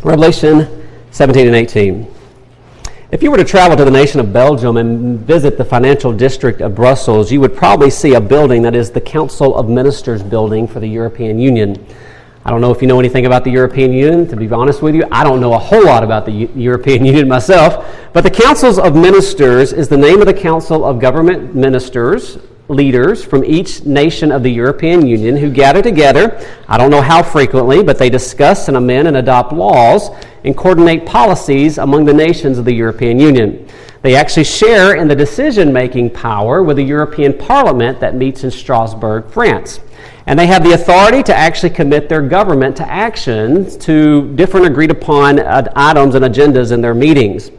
Revelation 17 and 18. If you were to travel to the nation of Belgium and visit the financial district of Brussels, you would probably see a building that is the Council of Ministers building for the European Union. I don't know if you know anything about the European Union. To be honest with you, I don't know a whole lot about the European Union myself. But the Councils of Ministers is the name of the Council of Government Ministers, leaders from each nation of the European Union who gather together. I don't know how frequently, but they discuss and amend and adopt laws and coordinate policies among the nations of the European Union. They actually share in the decision-making power with the European Parliament that meets in Strasbourg, France. And they have the authority to actually commit their government to actions to different agreed-upon items and agendas in their meetings.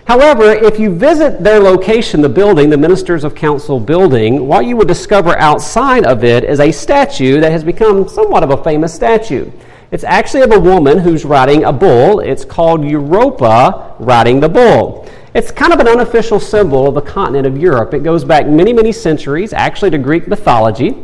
However, if you visit their location, the building, the Ministers of Council building, what you will discover outside of it is a statue that has become somewhat of a famous statue. It's actually of a woman who's riding a bull. It's called Europa riding the bull. It's kind of an unofficial symbol of the continent of Europe. It goes back many, many centuries, actually to Greek mythology.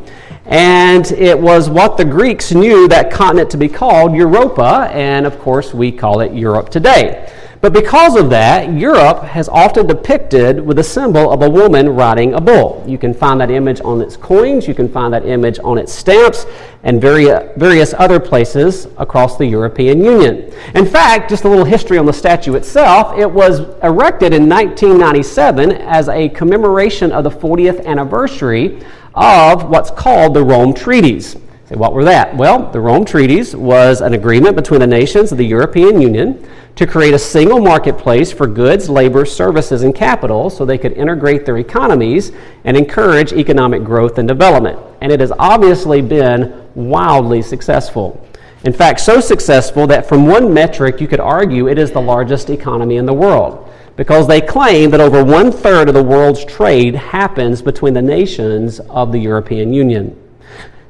And it was what the Greeks knew that continent to be called, Europa, and of course we call it Europe today. But because of that, Europe has often depicted with a symbol of a woman riding a bull. You can find that image on its coins, you can find that image on its stamps, and various other places across the European Union. In fact, just a little history on the statue itself, it was erected in 1997 as a commemoration of the 40th anniversary of what's called the Rome Treaties. So what were that? Well, the Rome Treaties was an agreement between the nations of the European Union to create a single marketplace for goods, labor, services, and capital so they could integrate their economies and encourage economic growth and development. And it has obviously been wildly successful. In fact, so successful that from one metric you could argue it is the largest economy in the world, because they claim that over 1/3 of the world's trade happens between the nations of the European Union.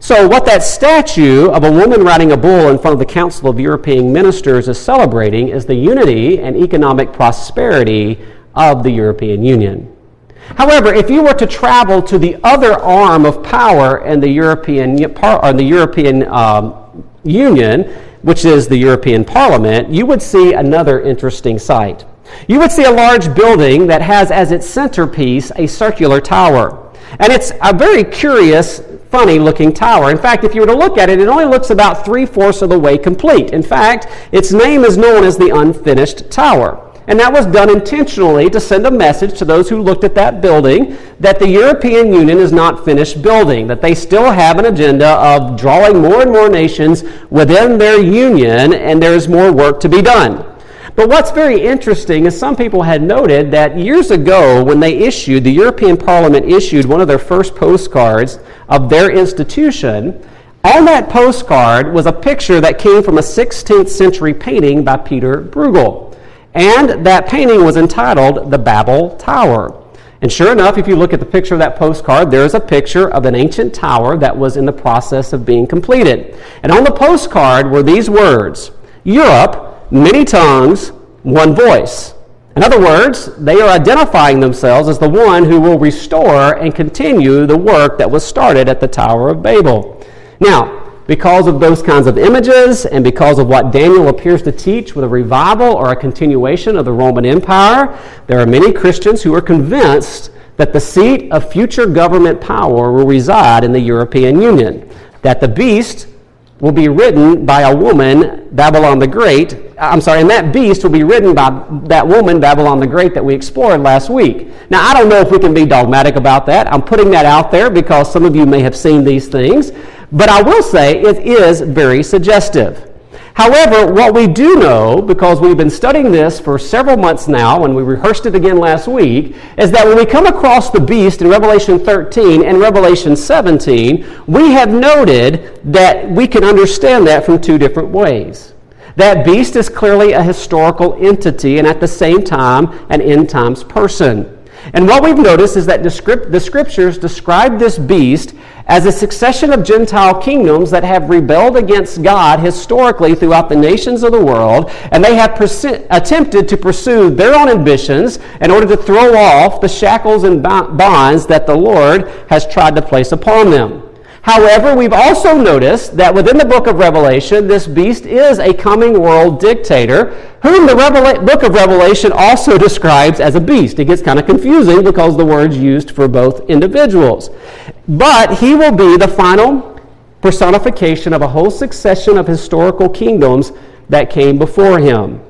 So what that statue of a woman riding a bull in front of the Council of European Ministers is celebrating is the unity and economic prosperity of the European Union. However, if you were to travel to the other arm of power in the European Union, which is the European Parliament, you would see another interesting sight. You would see a large building that has as its centerpiece a circular tower. And it's a very curious, funny-looking tower. In fact, if you were to look at it, it only looks about 3/4 of the way complete. In fact, its name is known as the Unfinished Tower. And that was done intentionally to send a message to those who looked at that building that the European Union is not finished building, that they still have an agenda of drawing more and more nations within their union, and there's more work to be done. But what's very interesting is some people had noted that years ago when the European Parliament issued one of their first postcards of their institution, on that postcard was a picture that came from a 16th century painting by Peter Bruegel. And that painting was entitled The Babel Tower. And sure enough, if you look at the picture of that postcard, there's a picture of an ancient tower that was in the process of being completed. And on the postcard were these words, Europe, many tongues, one voice. In other words, they are identifying themselves as the one who will restore and continue the work that was started at the Tower of Babel. Now, because of those kinds of images and because of what Daniel appears to teach with a revival or a continuation of the Roman Empire, there are many Christians who are convinced that the seat of future government power will reside in the European Union, that the beast will be ridden by a woman, Babylon the Great. And that beast will be ridden by that woman, Babylon the Great, that we explored last week. Now, I don't know if we can be dogmatic about that. I'm putting that out there because some of you may have seen these things. But I will say it is very suggestive. However, what we do know, because we've been studying this for several months now, and we rehearsed it again last week, is that when we come across the beast in Revelation 13 and Revelation 17, we have noted that we can understand that from two different ways. That beast is clearly a historical entity and at the same time an end times person. And what we've noticed is that the Scriptures describe this beast as a succession of Gentile kingdoms that have rebelled against God historically throughout the nations of the world, and they have attempted to pursue their own ambitions in order to throw off the shackles and bonds that the Lord has tried to place upon them. However, we've also noticed that within the book of Revelation, this beast is a coming world dictator whom the book of Revelation also describes as a beast. It gets kind of confusing because the word's used for both individuals. But he will be the final personification of a whole succession of historical kingdoms that came before him.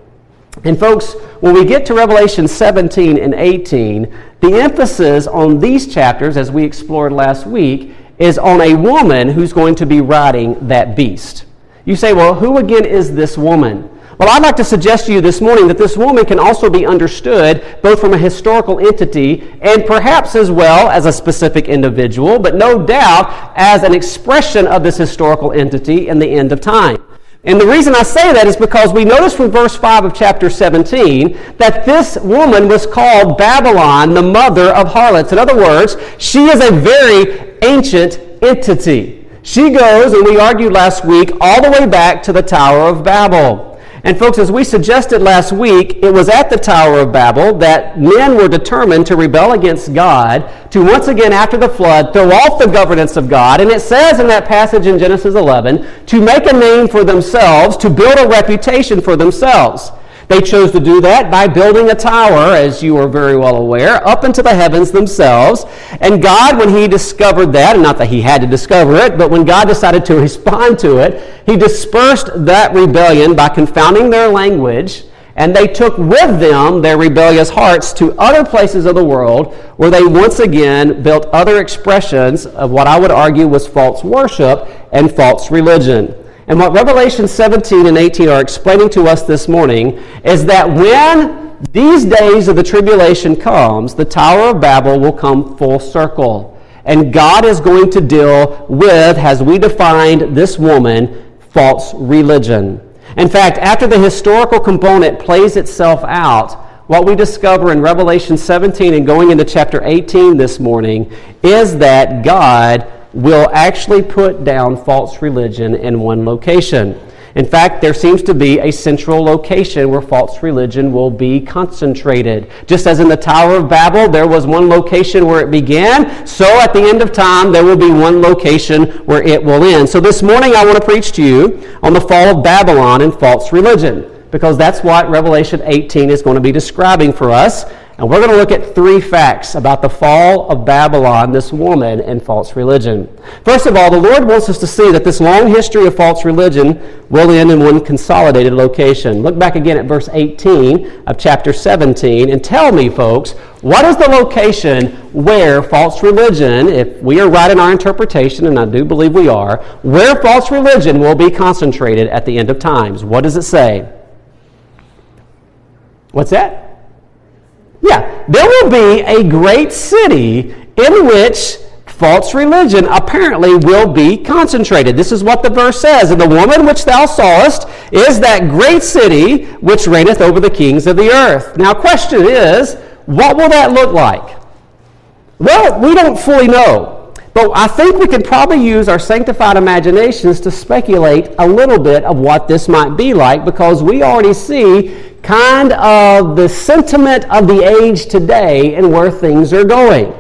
And folks, when we get to Revelation 17 and 18, the emphasis on these chapters, as we explored last week, is on a woman who's going to be riding that beast. You say, well, who again is this woman? Well, I'd like to suggest to you this morning that this woman can also be understood both from a historical entity and perhaps as well as a specific individual, but no doubt as an expression of this historical entity in the end of time. And the reason I say that is because we notice from verse 5 of chapter 17 that this woman was called Babylon, the mother of harlots. In other words, she is a very ancient entity. She goes, and we argued last week, all the way back to the Tower of Babel. And folks, as we suggested last week, it was at the Tower of Babel that men were determined to rebel against God, to once again, after the flood, throw off the governance of God. And it says in that passage in Genesis 11, to make a name for themselves, to build a reputation for themselves. They chose to do that by building a tower, as you are very well aware, up into the heavens themselves. And God, when he discovered that, and not that he had to discover it, but when God decided to respond to it, he dispersed that rebellion by confounding their language, and they took with them their rebellious hearts to other places of the world where they once again built other expressions of what I would argue was false worship and false religion. And what Revelation 17 and 18 are explaining to us this morning is that when these days of the tribulation comes, the Tower of Babel will come full circle. And God is going to deal with, as we defined this woman, false religion. In fact, after the historical component plays itself out, what we discover in Revelation 17 and going into chapter 18 this morning is that God will actually put down false religion in one location. In fact, there seems to be a central location where false religion will be concentrated. Just as in the Tower of Babel, there was one location where it began, so at the end of time, there will be one location where it will end. So this morning, I want to preach to you on the fall of Babylon and false religion, because that's what Revelation 18 is going to be describing for us. And we're going to look at 3 facts about the fall of Babylon, this woman, and false religion. First of all, the Lord wants us to see that this long history of false religion will end in one consolidated location. Look back again at verse 18 of chapter 17 and tell me, folks, what is the location where false religion, if we are right in our interpretation, and I do believe we are, where false religion will be concentrated at the end of times? What does it say? What's that? Yeah, there will be a great city in which false religion apparently will be concentrated. This is what the verse says. And the woman which thou sawest is that great city which reigneth over the kings of the earth. Now, question is, what will that look like? Well, we don't fully know. But I think we can probably use our sanctified imaginations to speculate a little bit of what this might be like, because we already see kind of the sentiment of the age today and where things are going.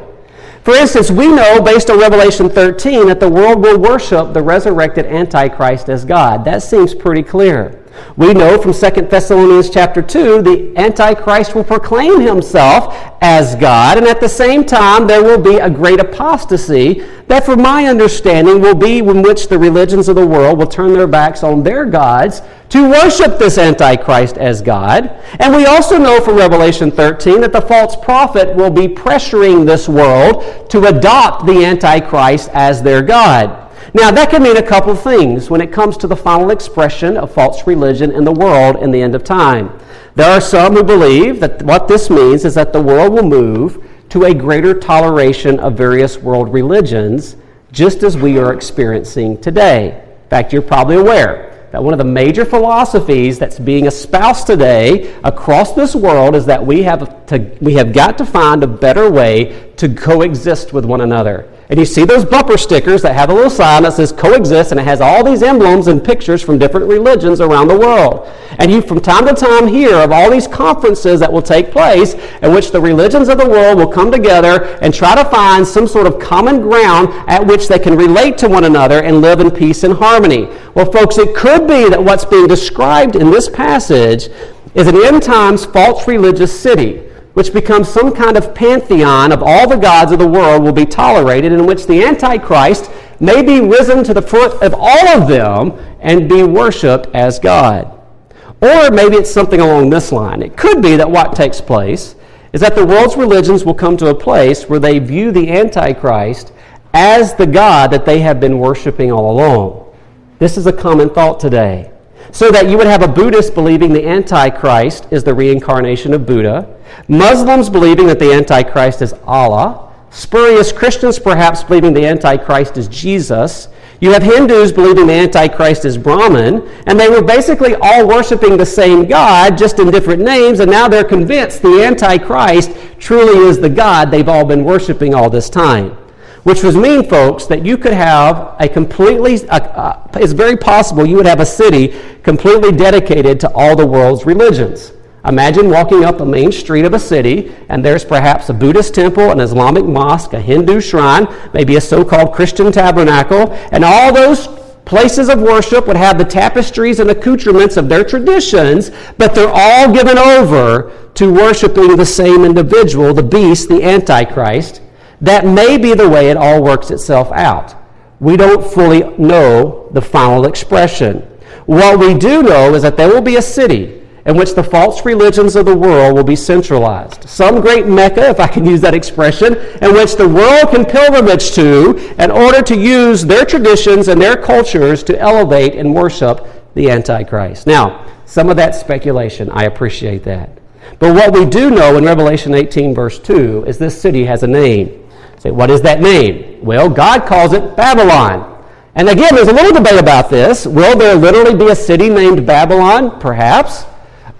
For instance, we know based on Revelation 13 that the world will worship the resurrected Antichrist as God. That seems pretty clear. We know from 2 Thessalonians chapter 2, the Antichrist will proclaim himself as God, and at the same time there will be a great apostasy that, from my understanding, will be in which the religions of the world will turn their backs on their gods to worship this Antichrist as God. And we also know from Revelation 13 that the false prophet will be pressuring this world to adopt the Antichrist as their God. Now, that can mean a couple of things when it comes to the final expression of false religion in the world in the end of time. There are some who believe that what this means is that the world will move to a greater toleration of various world religions, just as we are experiencing today. In fact, you're probably aware that one of the major philosophies that's being espoused today across this world is that we have got to find a better way to coexist with one another. And you see those bumper stickers that have a little sign that says coexist, and it has all these emblems and pictures from different religions around the world. And you from time to time hear of all these conferences that will take place in which the religions of the world will come together and try to find some sort of common ground at which they can relate to one another and live in peace and harmony. Well, folks, it could be that what's being described in this passage is an end times false religious city, which becomes some kind of pantheon of all the gods of the world will be tolerated, in which the Antichrist may be risen to the foot of all of them and be worshipped as God. Or maybe it's something along this line. It could be that what takes place is that the world's religions will come to a place where they view the Antichrist as the God that they have been worshiping all along. This is a common thought today. So that you would have a Buddhist believing the Antichrist is the reincarnation of Buddha, Muslims believing that the Antichrist is Allah, spurious Christians perhaps believing the Antichrist is Jesus. You have Hindus believing the Antichrist is Brahman, and they were basically all worshiping the same God, just in different names, and now they're convinced the Antichrist truly is the God they've all been worshiping all this time. Which would mean, folks, that you could have a completely, it's very possible you would have a city completely dedicated to all the world's religions. Imagine walking up a main street of a city, and there's perhaps a Buddhist temple, an Islamic mosque, a Hindu shrine, maybe a so-called Christian tabernacle, and all those places of worship would have the tapestries and accoutrements of their traditions, but they're all given over to worshiping the same individual, the beast, the Antichrist. That may be the way it all works itself out. We don't fully know the final expression. What we do know is that there will be a city in which the false religions of the world will be centralized. Some great Mecca, if I can use that expression, in which the world can pilgrimage to in order to use their traditions and their cultures to elevate and worship the Antichrist. Now, some of that speculation, I appreciate that. But what we do know in Revelation 18, verse 2, is this city has a name. Say, what is that name? Well, God calls it Babylon. And again, there's a little debate about this. Will there literally be a city named Babylon? Perhaps.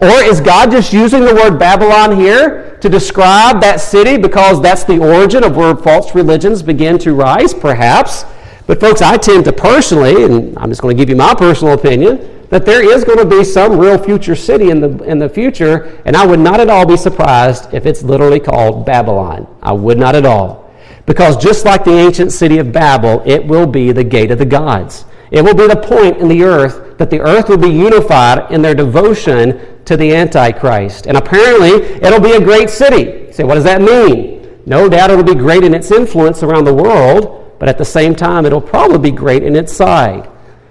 Or is God just using the word Babylon here to describe that city because that's the origin of where false religions begin to rise? Perhaps. But folks, I tend to personally, and I'm just going to give you my personal opinion, that there is going to be some real future city in the future, and I would not at all be surprised if it's literally called Babylon. I would not at all. Because just like the ancient city of Babel, it will be the gate of the gods. It will be the point in the earth that the earth will be unified in their devotion to the Antichrist. And apparently, it'll be a great city. You say, what does that mean? No doubt it'll be great in its influence around the world, but at the same time, it'll probably be great in its size.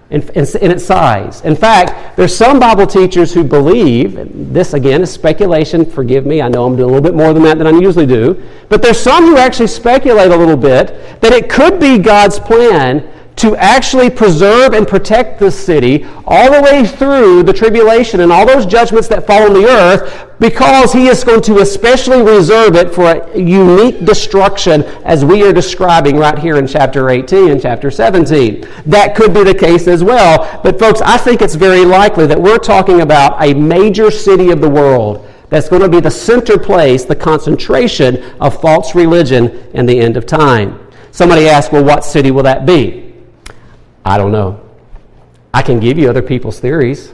In its size. In fact, there's some Bible teachers who believe, and this again is speculation, forgive me, I know I'm doing a little bit more than that than I usually do, but there's some who actually speculate a little bit that it could be God's plan to actually preserve and protect this city all the way through the tribulation and all those judgments that fall on the earth, because He is going to especially reserve it for a unique destruction as we are describing right here in chapter 18 and chapter 17. That could be the case as well. But folks, I think it's very likely that we're talking about a major city of the world that's going to be the center place, the concentration of false religion in the end of time. Somebody asked, well, what city will that be? I don't know. I can give you other people's theories.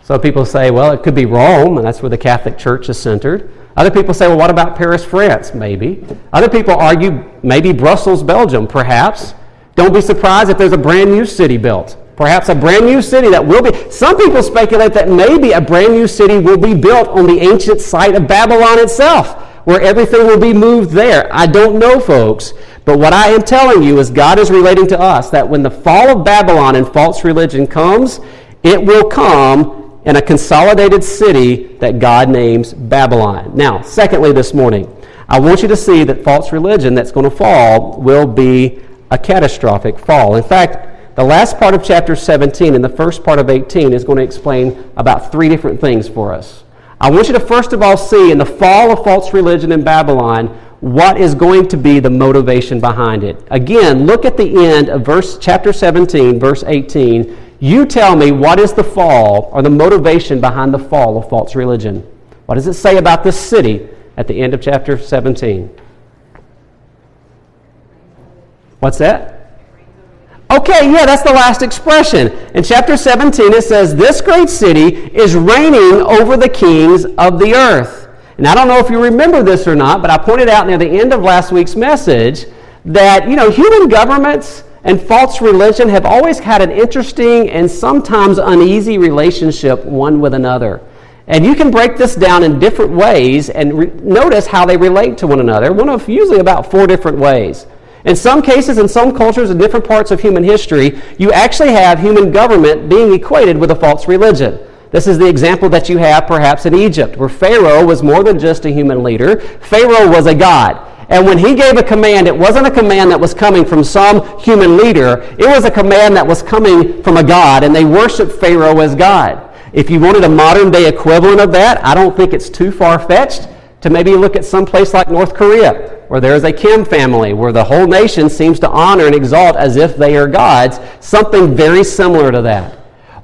Some people say, well, it could be Rome, and that's where the Catholic Church is centered. Other people say, well, what about Paris, France? Maybe. Other people argue maybe Brussels, Belgium, perhaps. Don't be surprised if there's a brand new city built. Perhaps a brand new city that will be. Some people speculate that maybe a brand new city will be built on the ancient site of Babylon itself, where everything will be moved there. I don't know, folks. But what I am telling you is God is relating to us that when the fall of Babylon and false religion comes, it will come in a consolidated city that God names Babylon. Now, secondly this morning, I want you to see that false religion that's going to fall will be a catastrophic fall. In fact, the last part of chapter 17 and the first part of 18 is going to explain about three different things for us. I want you to first of all see in the fall of false religion in Babylon what is going to be the motivation behind it. Again, look at the end of chapter 17, verse 18. You tell me what is the fall or the motivation behind the fall of false religion. What does it say about this city at the end of chapter 17? What's that? Okay, yeah, that's the last expression. In chapter 17, it says, this great city is reigning over the kings of the earth. And I don't know if you remember this or not, but I pointed out near the end of last week's message that, human governments and false religion have always had an interesting and sometimes uneasy relationship one with another. And you can break this down in different ways and notice how they relate to one another, one of usually about 4 different ways. In some cases, in some cultures, in different parts of human history, you actually have human government being equated with a false religion. This is the example that you have perhaps in Egypt, where Pharaoh was more than just a human leader. Pharaoh was a god. And when he gave a command, it wasn't a command that was coming from some human leader. It was a command that was coming from a god, and they worshiped Pharaoh as God. If you wanted a modern-day equivalent of that, I don't think it's too far-fetched to maybe look at some place like North Korea, where there is a Kim family, where the whole nation seems to honor and exalt as if they are gods, something very similar to that.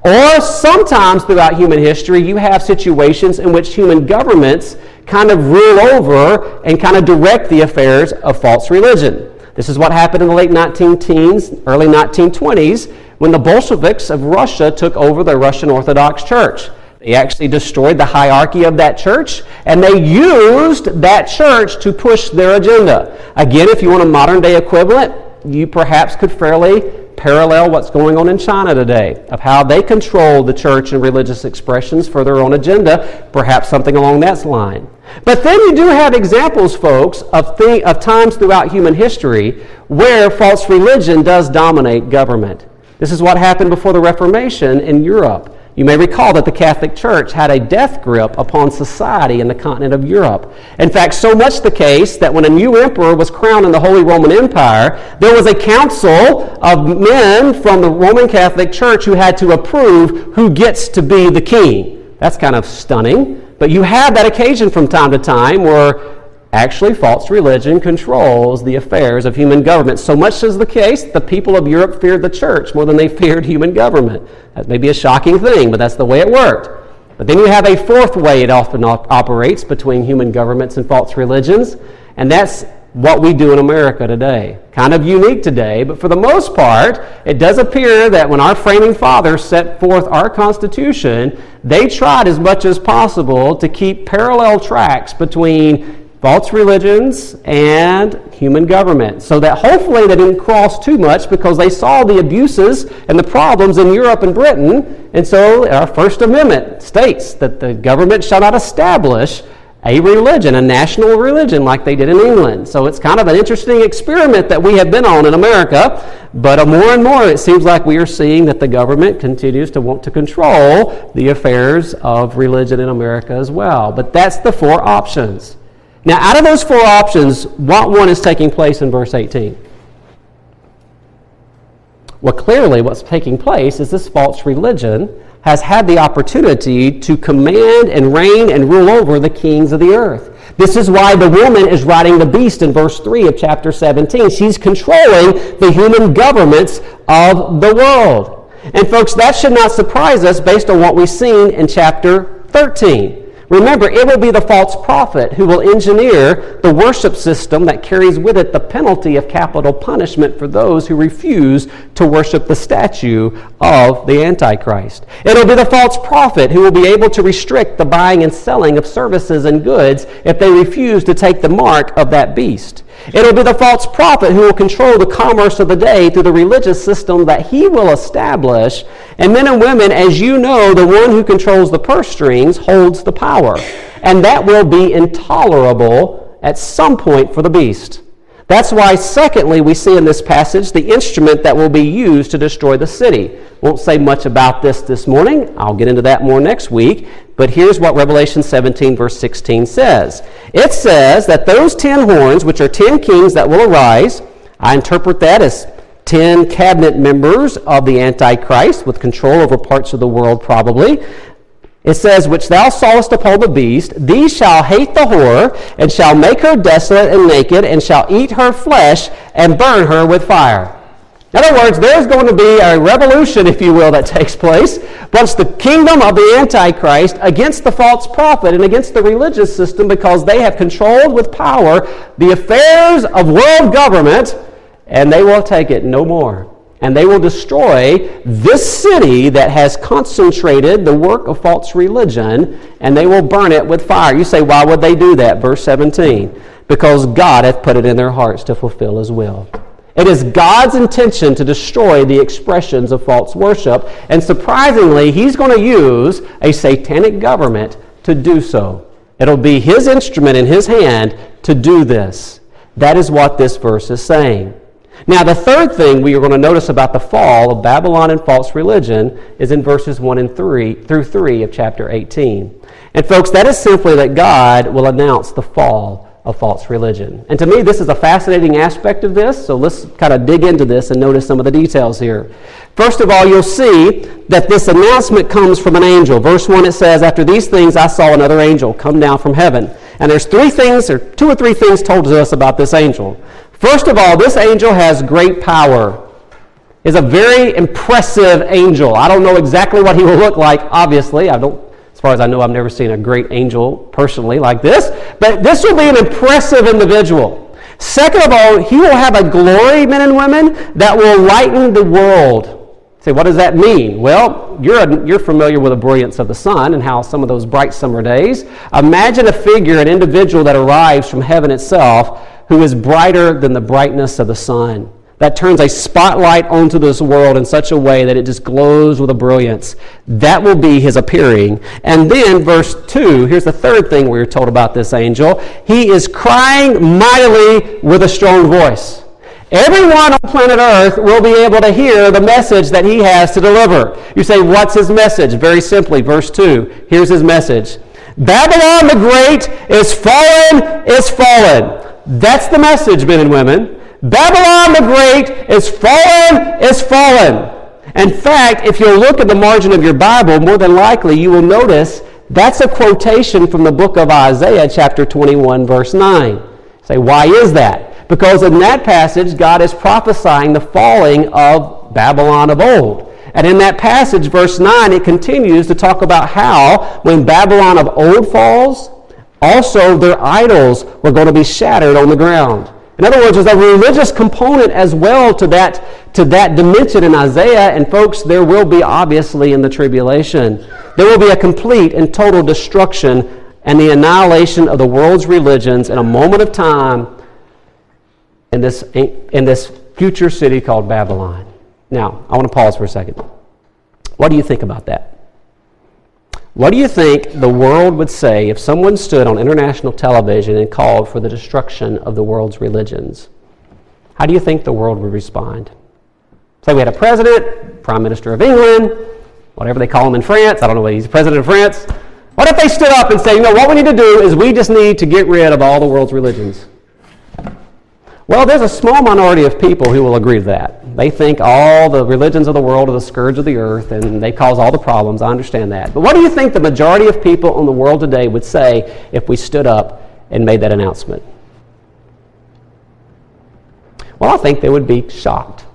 Or sometimes throughout human history, you have situations in which human governments kind of rule over and kind of direct the affairs of false religion. This is what happened in the late 19-teens, early 1920s, when the Bolsheviks of Russia took over the Russian Orthodox Church. They actually destroyed the hierarchy of that church, and they used that church to push their agenda. Again, if you want a modern-day equivalent, you perhaps could fairly parallel what's going on in China today, of how they control the church and religious expressions for their own agenda, perhaps something along that line. But then you do have examples, folks, of times throughout human history where false religion does dominate government. This is what happened before the Reformation in Europe. You may recall that the Catholic Church had a death grip upon society in the continent of Europe. In fact, so much the case that when a new emperor was crowned in the Holy Roman Empire, there was a council of men from the Roman Catholic Church who had to approve who gets to be the king. That's kind of stunning. But you have that occasion from time to time where actually false religion controls the affairs of human government. So much is the case, the people of Europe feared the church more than they feared human government. That may be a shocking thing, but that's the way it worked. But then you have a fourth way it often operates between human governments and false religions, and that's what we do in America today. Kind of unique today, but for the most part, it does appear that when our framing fathers set forth our Constitution, they tried as much as possible to keep parallel tracks between false religions and human government, so that hopefully they didn't cross too much because they saw the abuses and the problems in Europe and Britain. And so our First Amendment states that the government shall not establish a religion, a national religion like they did in England. So it's kind of an interesting experiment that we have been on in America, but more and more it seems like we are seeing that the government continues to want to control the affairs of religion in America as well. But that's the 4 options. Now, out of those 4 options, what one is taking place in verse 18? Well, clearly what's taking place is this false religion has had the opportunity to command and reign and rule over the kings of the earth. This is why the woman is riding the beast in verse 3 of chapter 17. She's controlling the human governments of the world. And folks, that should not surprise us based on what we've seen in chapter 13. Remember, it will be the false prophet who will engineer the worship system that carries with it the penalty of capital punishment for those who refuse to worship the statue of the Antichrist. It will be the false prophet who will be able to restrict the buying and selling of services and goods if they refuse to take the mark of that beast. It will be the false prophet who will control the commerce of the day through the religious system that he will establish. And men and women, as you know, the one who controls the purse strings holds the power. And that will be intolerable at some point for the beast. That's why, secondly, we see in this passage the instrument that will be used to destroy the city. Won't say much about this morning. I'll get into that more next week. But here's what Revelation 17, verse 16 says. It says that those 10 horns, which are 10 kings that will arise, I interpret that as 10 cabinet members of the Antichrist with control over parts of the world probably. It says, which thou sawest upon the beast, these shall hate the whore, and shall make her desolate and naked, and shall eat her flesh, and burn her with fire. In other words, there's going to be a revolution, if you will, that takes place once the kingdom of the Antichrist against the false prophet and against the religious system, because they have controlled with power the affairs of world government, and they will take it no more. And they will destroy this city that has concentrated the work of false religion, and they will burn it with fire. You say, why would they do that? Verse 17. Because God hath put it in their hearts to fulfill his will. It is God's intention to destroy the expressions of false worship, and surprisingly, he's going to use a satanic government to do so. It'll be his instrument in his hand to do this. That is what this verse is saying. Now, the third thing we are going to notice about the fall of Babylon and false religion is in verses 1 and 3 through 3 of chapter 18. And folks, that is simply that God will announce the fall of false religion. And to me, this is a fascinating aspect of this, so let's kind of dig into this and notice some of the details here. First of all, you'll see that this announcement comes from an angel. Verse 1, it says, after these things I saw another angel come down from heaven. And there's two or three things told to us about this angel. First of all, this angel has great power. He's a very impressive angel. I don't know exactly what he will look like, obviously. As far as I know, I've never seen a great angel personally like this. But this will be an impressive individual. Second of all, he will have a glory, men and women, that will lighten the world. Say, what does that mean? Well, you're familiar with the brilliance of the sun and how some of those bright summer days. Imagine a figure, an individual that arrives from heaven itself who is brighter than the brightness of the sun. That turns a spotlight onto this world in such a way that it just glows with a brilliance. That will be his appearing. And then verse 2, here's the third thing we're told about this angel. He is crying mightily with a strong voice. Everyone on planet Earth will be able to hear the message that he has to deliver. You say, what's his message? Very simply, verse 2, here's his message. Babylon the Great is fallen, is fallen. That's the message, men and women. Babylon the Great is fallen, is fallen. In fact, if you look at the margin of your Bible, more than likely you will notice that's a quotation from the book of Isaiah, chapter 21, verse 9. Say, why is that? Because in that passage, God is prophesying the falling of Babylon of old. And in that passage, verse 9, it continues to talk about how when Babylon of old falls, also their idols were going to be shattered on the ground. In other words, there's a religious component as well to that dimension in Isaiah. And folks, there will be obviously in the tribulation. There will be a complete and total destruction and the annihilation of the world's religions in a moment of time in this future city called Babylon. Now, I want to pause for a second. What do you think about that? What do you think the world would say if someone stood on international television and called for the destruction of the world's religions? How do you think the world would respond? Say we had a president, prime minister of England, whatever they call him in France. I don't know whether he's president of France. What if they stood up and say, what we need to do is we just need to get rid of all the world's religions? Well, there's a small minority of people who will agree to that. They think all the religions of the world are the scourge of the earth and they cause all the problems. I understand that. But what do you think the majority of people in the world today would say if we stood up and made that announcement? Well, I think they would be shocked.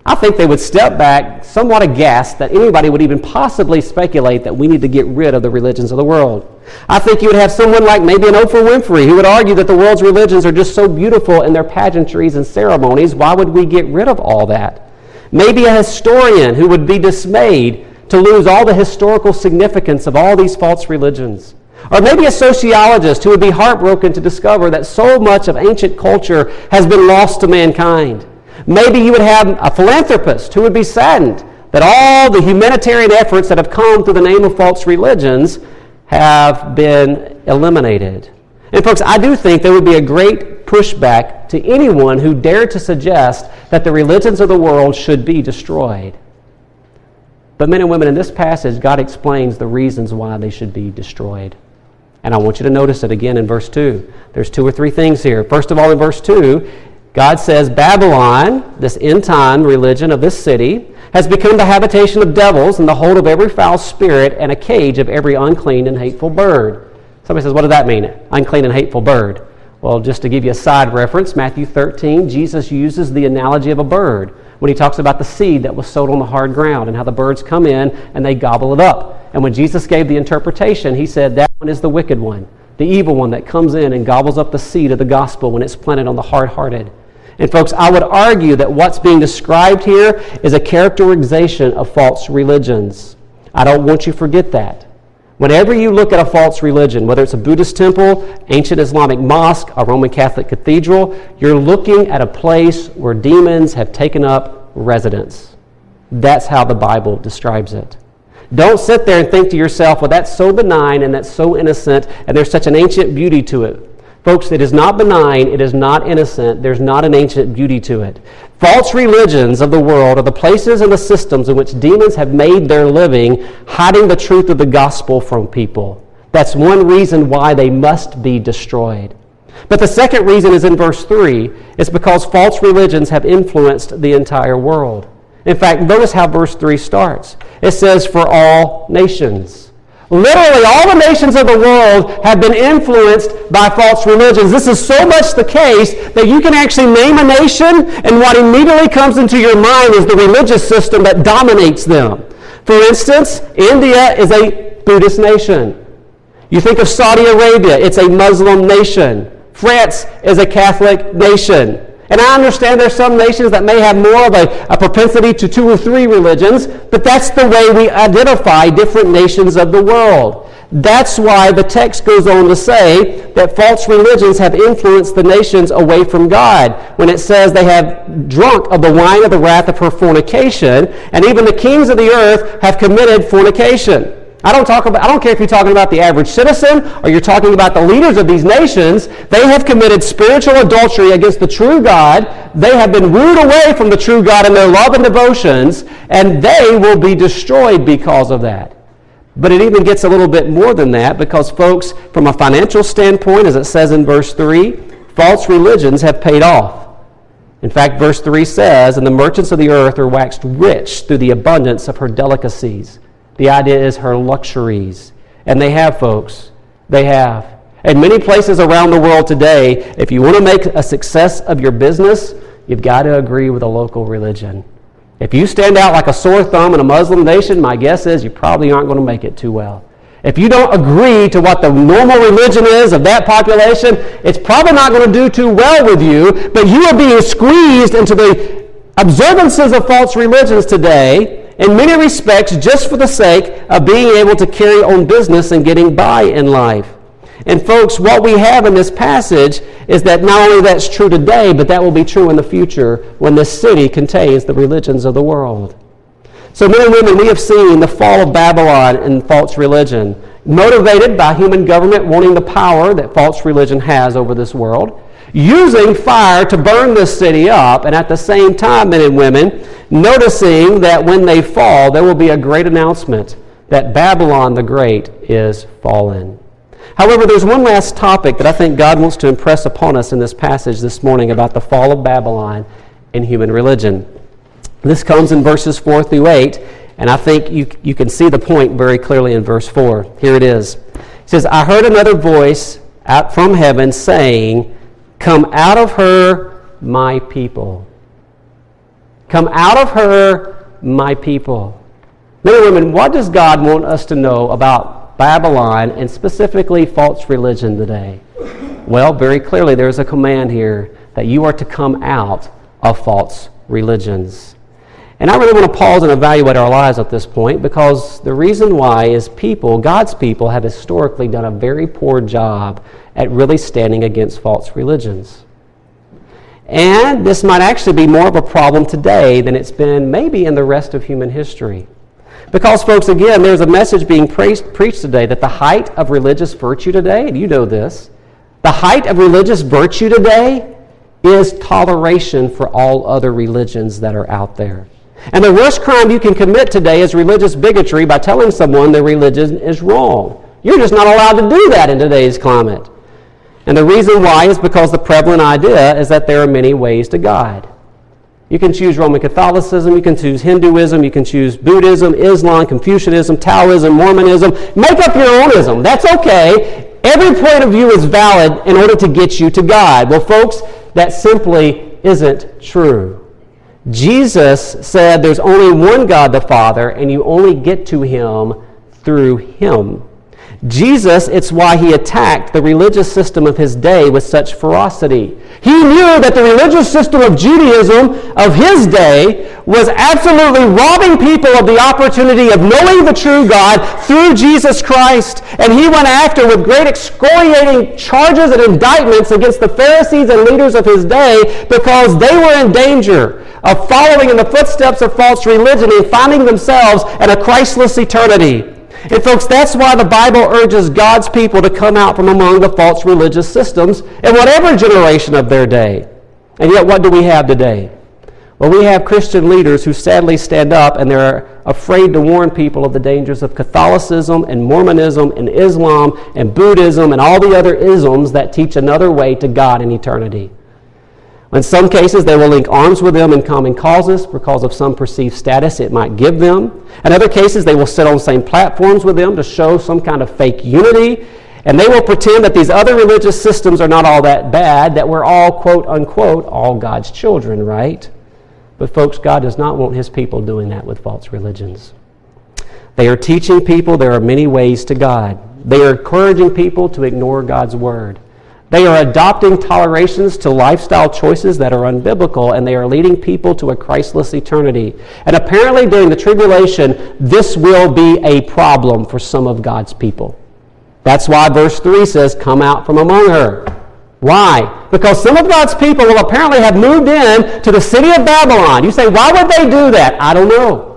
I think they would step back somewhat aghast that anybody would even possibly speculate that we need to get rid of the religions of the world. I think you would have someone like maybe an Oprah Winfrey who would argue that the world's religions are just so beautiful in their pageantries and ceremonies. Why would we get rid of all that? Maybe a historian who would be dismayed to lose all the historical significance of all these false religions. Or maybe a sociologist who would be heartbroken to discover that so much of ancient culture has been lost to mankind. Maybe you would have a philanthropist who would be saddened that all the humanitarian efforts that have come through the name of false religions have been eliminated. And folks, I do think there would be a great pushback to anyone who dared to suggest that the religions of the world should be destroyed. But men and women, in this passage, God explains the reasons why they should be destroyed. And I want you to notice it again in verse 2. There's two or three things here. First of all, in verse 2, God says, Babylon, this end-time religion of this city, has become the habitation of devils and the hold of every foul spirit and a cage of every unclean and hateful bird. Somebody says, what does that mean? Unclean and hateful bird. Well, just to give you a side reference, Matthew 13, Jesus uses the analogy of a bird when he talks about the seed that was sowed on the hard ground and how the birds come in and they gobble it up. And when Jesus gave the interpretation, he said that one is the wicked one, the evil one that comes in and gobbles up the seed of the gospel when it's planted on the hard-hearted. And folks, I would argue that what's being described here is a characterization of false religions. I don't want you to forget that. Whenever you look at a false religion, whether it's a Buddhist temple, ancient Islamic mosque, a Roman Catholic cathedral, you're looking at a place where demons have taken up residence. That's how the Bible describes it. Don't sit there and think to yourself, well, that's so benign and that's so innocent and there's such an ancient beauty to it. Folks, it is not benign, it is not innocent, there's not an ancient beauty to it. False religions of the world are the places and the systems in which demons have made their living, hiding the truth of the gospel from people. That's one reason why they must be destroyed. But the second reason is in verse 3. It's because false religions have influenced the entire world. In fact, notice how verse 3 starts. It says, for all nations. Literally, all the nations of the world have been influenced by false religions. This is so much the case that you can actually name a nation, and what immediately comes into your mind is the religious system that dominates them. For instance, India is a Buddhist nation. You think of Saudi Arabia, it's a Muslim nation. France is a Catholic nation. And I understand there's some nations that may have more of a propensity to 2 or 3 religions, but that's the way we identify different nations of the world. That's why the text goes on to say that false religions have influenced the nations away from God, when it says they have drunk of the wine of the wrath of her fornication, and even the kings of the earth have committed fornication. I don't care if you're talking about the average citizen or you're talking about the leaders of these nations. They have committed spiritual adultery against the true God. They have been wooed away from the true God in their love and devotions, and they will be destroyed because of that. But it even gets a little bit more than that, because folks, from a financial standpoint, as it says in verse 3, false religions have paid off. In fact, verse 3 says, and the merchants of the earth are waxed rich through the abundance of her delicacies. The idea is her luxuries. And they have, folks. They have. In many places around the world today, if you want to make a success of your business, you've got to agree with a local religion. If you stand out like a sore thumb in a Muslim nation, my guess is you probably aren't going to make it too well. If you don't agree to what the normal religion is of that population, it's probably not going to do too well with you, but you are being squeezed into the observances of false religions today, in many respects, just for the sake of being able to carry on business and getting by in life. And folks, what we have in this passage is that not only that's true today, but that will be true in the future when this city contains the religions of the world. So men and women, we have seen the fall of Babylon and false religion, motivated by human government wanting the power that false religion has over this world, using fire to burn this city up, and at the same time, men and women, noticing that when they fall, there will be a great announcement that Babylon the Great is fallen. However, there's one last topic that I think God wants to impress upon us in this passage this morning about the fall of Babylon and human religion. This comes in verses 4 through 8, and I think you can see the point very clearly in verse 4. Here it is. It says, I heard another voice out from heaven saying, come out of her, my people. Come out of her, my people. Men and women, what does God want us to know about Babylon and specifically false religion today? Well, very clearly there's a command here that you are to come out of false religions. And I really want to pause and evaluate our lives at this point, because the reason why is people, God's people, have historically done a very poor job at really standing against false religions. And this might actually be more of a problem today than it's been maybe in the rest of human history. Because, folks, again, there's a message being preached today that the height of religious virtue today, and you know this, the height of religious virtue today is toleration for all other religions that are out there. And the worst crime you can commit today is religious bigotry by telling someone their religion is wrong. You're just not allowed to do that in today's climate. And the reason why is because the prevalent idea is that there are many ways to God. You can choose Roman Catholicism, you can choose Hinduism, you can choose Buddhism, Islam, Confucianism, Taoism, Mormonism. Make up your own ism. That's okay. Every point of view is valid in order to get you to God. Well, folks, that simply isn't true. Jesus said there's only one God the Father, and you only get to Him through Him. Jesus, it's why he attacked the religious system of his day with such ferocity. He knew that the religious system of Judaism of his day was absolutely robbing people of the opportunity of knowing the true God through Jesus Christ. And he went after with great excoriating charges and indictments against the Pharisees and leaders of his day because they were in danger of following in the footsteps of false religion and finding themselves in a Christless eternity. And folks, that's why the Bible urges God's people to come out from among the false religious systems in whatever generation of their day. And yet, what do we have today? Well, we have Christian leaders who sadly stand up and they're afraid to warn people of the dangers of Catholicism and Mormonism and Islam and Buddhism and all the other isms that teach another way to God in eternity. In some cases, they will link arms with them in common causes because of some perceived status it might give them. In other cases, they will sit on the same platforms with them to show some kind of fake unity. And they will pretend that these other religious systems are not all that bad, that we're all, quote unquote, all God's children, right? But folks, God does not want his people doing that with false religions. They are teaching people there are many ways to God. They are encouraging people to ignore God's word. They are adopting tolerations to lifestyle choices that are unbiblical, and they are leading people to a Christless eternity. And apparently during the tribulation, this will be a problem for some of God's people. That's why verse 3 says, come out from among her. Why? Because some of God's people will apparently have moved in to the city of Babylon. You say, why would they do that? I don't know.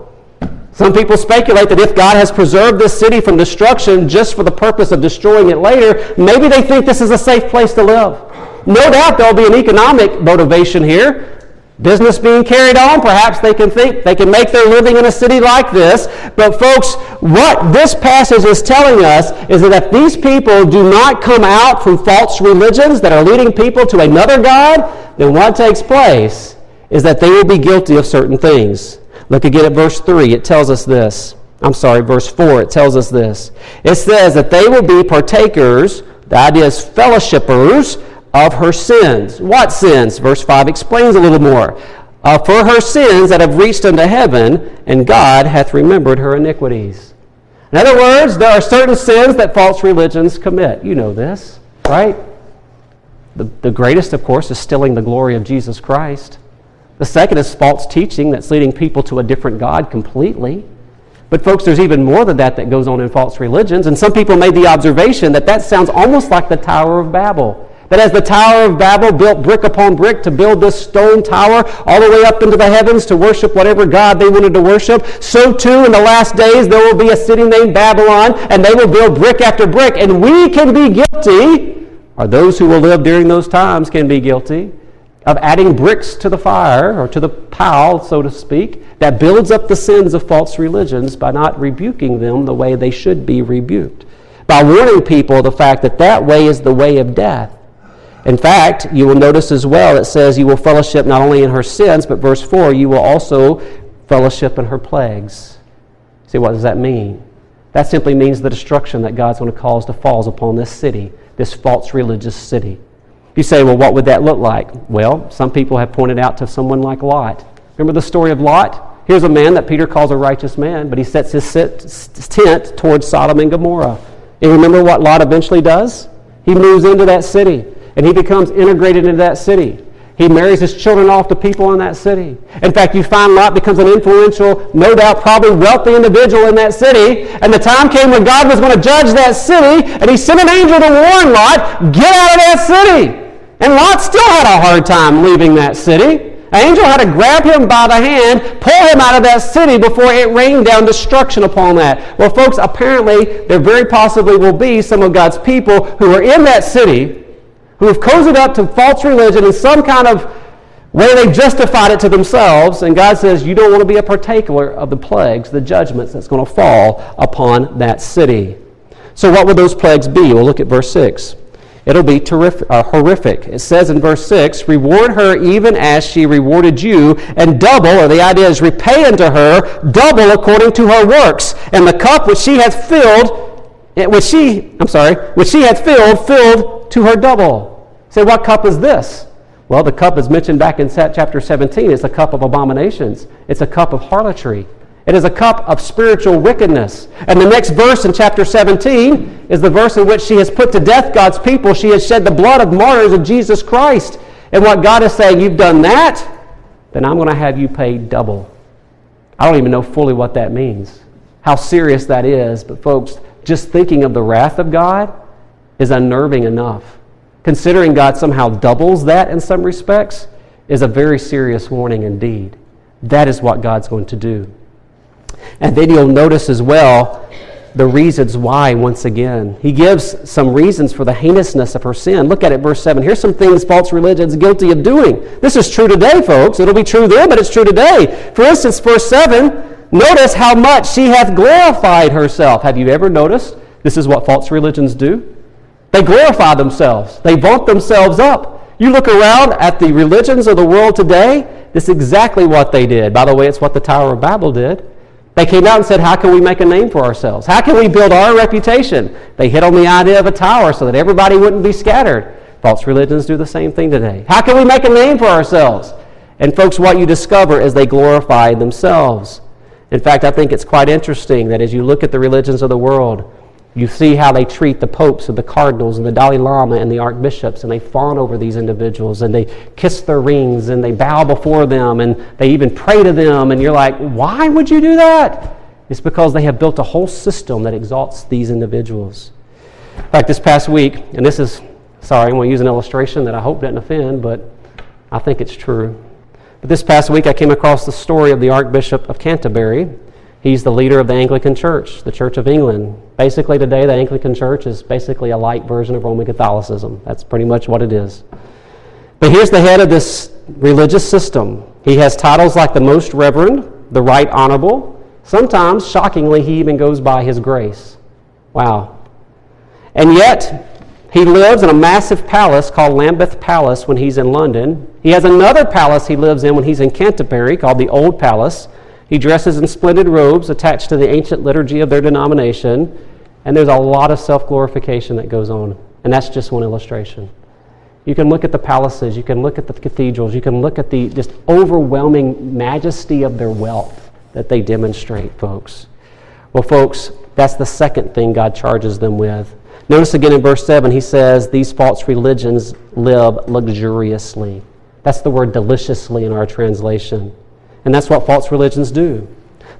Some people speculate that if God has preserved this city from destruction just for the purpose of destroying it later, maybe they think this is a safe place to live. No doubt there'll be an economic motivation here. Business being carried on, perhaps they can think they can make their living in a city like this. But folks, what this passage is telling us is that if these people do not come out from false religions that are leading people to another God, then what takes place is that they will be guilty of certain things. Look again at verse 3. It tells us this. Verse 4. It tells us this. It says that they will be partakers, the idea is fellowshippers, of her sins. What sins? Verse 5 explains a little more. For her sins that have reached unto heaven, and God hath remembered her iniquities. In other words, there are certain sins that false religions commit. You know this, right? The greatest, of course, is stealing the glory of Jesus Christ. The second is false teaching that's leading people to a different God completely. But folks, there's even more than that goes on in false religions. And some people made the observation that sounds almost like the Tower of Babel. That as the Tower of Babel built brick upon brick to build this stone tower all the way up into the heavens to worship whatever God they wanted to worship, so too in the last days there will be a city named Babylon, and they will build brick after brick. And we can be guilty, or those who will live during those times can be guilty, of adding bricks to the fire, or to the pile, so to speak, that builds up the sins of false religions by not rebuking them the way they should be rebuked. By warning people the fact that way is the way of death. In fact, you will notice as well, it says you will fellowship not only in her sins, but verse 4, you will also fellowship in her plagues. See, what does that mean? That simply means the destruction that God's going to cause to fall upon this city, this false religious city. You say, well, what would that look like? Well, some people have pointed out to someone like Lot. Remember the story of Lot? Here's a man that Peter calls a righteous man, but he sets his tent towards Sodom and Gomorrah. And remember what Lot eventually does? He moves into that city, and he becomes integrated into that city. He marries his children off to people in that city. In fact, you find Lot becomes an influential, no doubt probably wealthy individual in that city. And the time came when God was going to judge that city, and he sent an angel to warn Lot, get out of that city. And Lot still had a hard time leaving that city. An angel had to grab him by the hand, pull him out of that city before it rained down destruction upon that. Well, folks, apparently there very possibly will be some of God's people who are in that city who have cozied up to false religion in some kind of way they've justified it to themselves. And God says, you don't want to be a partaker of the plagues, the judgments that's going to fall upon that city. So what would those plagues be? We'll look at verse 6. It'll be horrific. It says in verse 6, reward her even as she rewarded you, and double, or the idea is repay unto her, double according to her works. And the cup which she hath filled, filled to her double. Say, what cup is this? Well, the cup is mentioned back in chapter 17. It's a cup of abominations. It's a cup of harlotry. It is a cup of spiritual wickedness. And the next verse in chapter 17 is the verse in which she has put to death God's people. She has shed the blood of martyrs of Jesus Christ. And what God is saying, you've done that, then I'm going to have you pay double. I don't even know fully what that means, how serious that is. But folks, just thinking of the wrath of God is unnerving enough. Considering God somehow doubles that in some respects is a very serious warning indeed. That is what God's going to do. And then you'll notice as well the reasons why once again. He gives some reasons for the heinousness of her sin. Look at it, verse 7. Here's some things false religion's guilty of doing. This is true today, folks. It'll be true then, but it's true today. For instance, verse 7, notice how much she hath glorified herself. Have you ever noticed this is what false religions do? They glorify themselves. They vaunt themselves up. You look around at the religions of the world today, this is exactly what they did. By the way, it's what the Tower of Babel did. They came out and said, how can we make a name for ourselves? How can we build our reputation? They hit on the idea of a tower so that everybody wouldn't be scattered. False religions do the same thing today. How can we make a name for ourselves? And folks, what you discover is they glorify themselves. In fact, I think it's quite interesting that as you look at the religions of the world, you see how they treat the popes and the cardinals and the Dalai Lama and the archbishops, and they fawn over these individuals, and they kiss their rings, and they bow before them, and they even pray to them, and you're like, why would you do that? It's because they have built a whole system that exalts these individuals. In fact, this past week, and this is, sorry, I'm going to use an illustration that I hope doesn't offend, but I think it's true. But this past week, I came across the story of the Archbishop of Canterbury. He's the leader of the Anglican Church, the Church of England. Basically today, the Anglican Church is basically a light version of Roman Catholicism. That's pretty much what it is. But here's the head of this religious system. He has titles like the Most Reverend, the Right Honorable. Sometimes, shockingly, he even goes by His Grace. Wow. And yet, he lives in a massive palace called Lambeth Palace when he's in London. He has another palace he lives in when he's in Canterbury called the Old Palace. He dresses in splendid robes attached to the ancient liturgy of their denomination, and there's a lot of self-glorification that goes on. And that's just one illustration. You can look at the palaces, you can look at the cathedrals, you can look at the just overwhelming majesty of their wealth that they demonstrate, folks. Well, folks, that's the second thing God charges them with. Notice again in verse 7, he says, these false religions live luxuriously. That's the word deliciously in our translation. And that's what false religions do.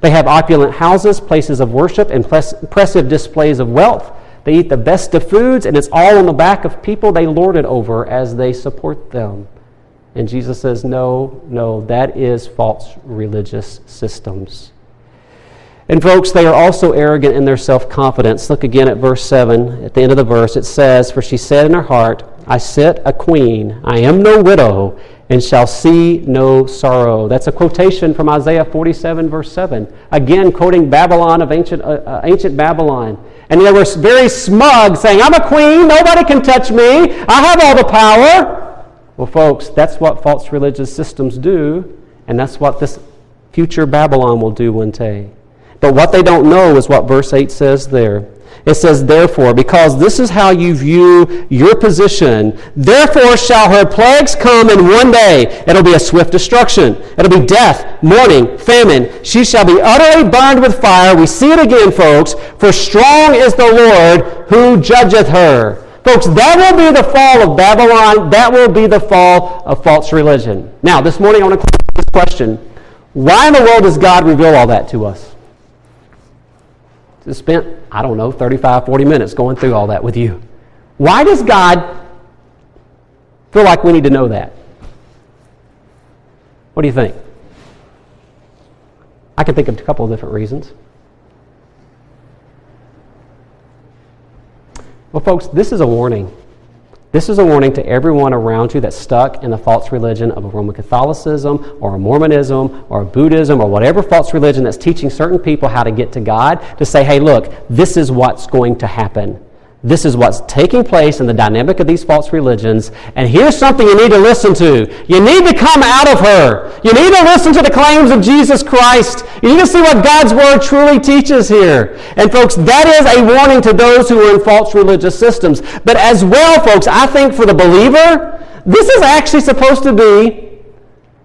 They have opulent houses, places of worship, and impressive displays of wealth. They eat the best of foods, and it's all on the back of people they lord it over as they support them. And Jesus says, no, that is false religious systems. And folks, they are also arrogant in their self-confidence. Look again at verse 7. At the end of the verse, it says, for she said in her heart, I sit a queen, I am no widow, and shall see no sorrow. That's a quotation from Isaiah 47, verse 7. Again, quoting Babylon of ancient Babylon. And they were very smug, saying, I'm a queen, nobody can touch me, I have all the power. Well, folks, that's what false religious systems do, and that's what this future Babylon will do one day. But what they don't know is what verse 8 says there. It says, therefore, because this is how you view your position, therefore shall her plagues come in one day. It'll be a swift destruction. It'll be death, mourning, famine. She shall be utterly burned with fire. We see it again, folks. For strong is the Lord who judgeth her. Folks, that will be the fall of Babylon. That will be the fall of false religion. Now, this morning I want to close with this question. Why in the world does God reveal all that to us? Spent, 35, 40 minutes going through all that with you. Why does God feel like we need to know that? What do you think? I can think of a couple of different reasons. Well, folks, this is a warning. This is a warning to everyone around you that's stuck in the false religion of a Roman Catholicism or a Mormonism or a Buddhism or whatever false religion that's teaching certain people how to get to God, to say, hey, look, this is what's going to happen. This is what's taking place in the dynamic of these false religions, and here's something you need to listen to. You need to come out of her. You need to listen to the claims of Jesus Christ. You need to see what God's Word truly teaches here. And folks, that is a warning to those who are in false religious systems. But as well, folks, I think for the believer, this is actually supposed to be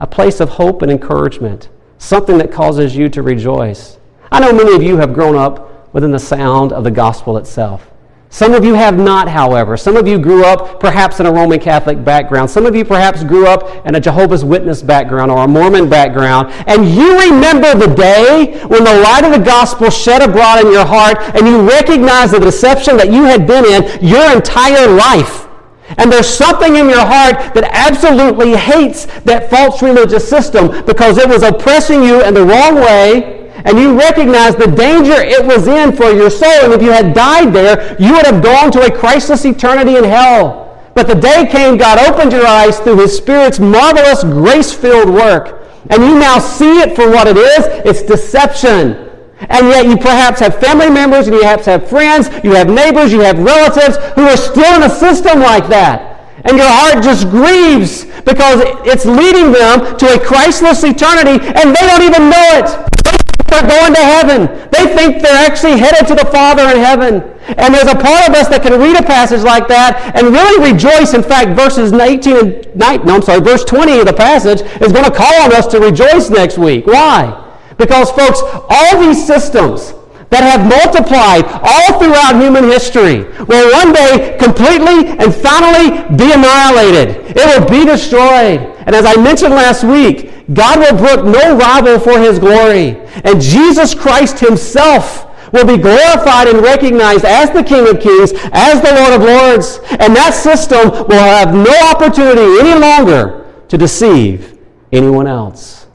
a place of hope and encouragement. something that causes you to rejoice. I know many of you have grown up within the sound of the gospel itself. Some of you have not, however. Some of you grew up perhaps in a Roman Catholic background. Some of you perhaps grew up in a Jehovah's Witness background or a Mormon background. And you remember the day when the light of the gospel shed abroad in your heart and you recognized the deception that you had been in your entire life. And there's something in your heart that absolutely hates that false religious system because it was oppressing you in the wrong way. And you recognize the danger it was in for your soul. And if you had died there, you would have gone to a Christless eternity in hell. But the day came, God opened your eyes through His Spirit's marvelous, grace-filled work. And you now see it for what it is. It's deception. And yet you perhaps have family members, and you perhaps have friends, you have neighbors, you have relatives who are still in a system like that. And your heart just grieves because it's leading them to a Christless eternity, and they don't even know it. They're going to heaven. They think they're actually headed to the Father in heaven. And there's a part of us that can read a passage like that and really rejoice. In fact, verse 20 of the passage is going to call on us to rejoice next week. Why? Because, folks, all these systems that have multiplied all throughout human history will one day completely and finally be annihilated. It will be destroyed. And as I mentioned last week, God will brook no rival for His glory. And Jesus Christ Himself will be glorified and recognized as the King of Kings, as the Lord of Lords. And that system will have no opportunity any longer to deceive anyone else.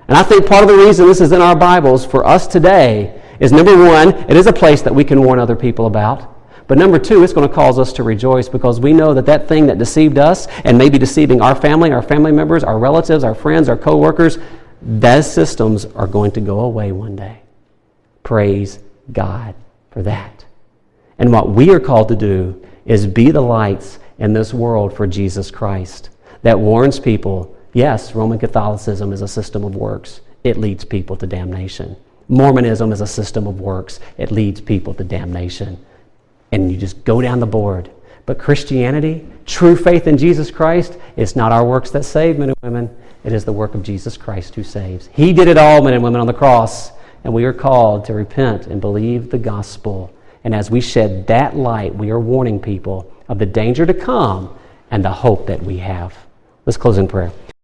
And I think part of the reason this is in our Bibles for us today is, number one, it is a place that we can warn other people about. But number two, it's going to cause us to rejoice because we know that that thing that deceived us and maybe deceiving our family members, our relatives, our friends, our co-workers, those systems are going to go away one day. Praise God for that. And what we are called to do is be the lights in this world for Jesus Christ that warns people, yes, Roman Catholicism is a system of works. It leads people to damnation. Mormonism is a system of works. It leads people to damnation. And you just go down the board. But Christianity, true faith in Jesus Christ, it's not our works that save men and women. It is the work of Jesus Christ who saves. He did it all, men and women, on the cross. And we are called to repent and believe the gospel. And as we shed that light, we are warning people of the danger to come and the hope that we have. Let's close in prayer.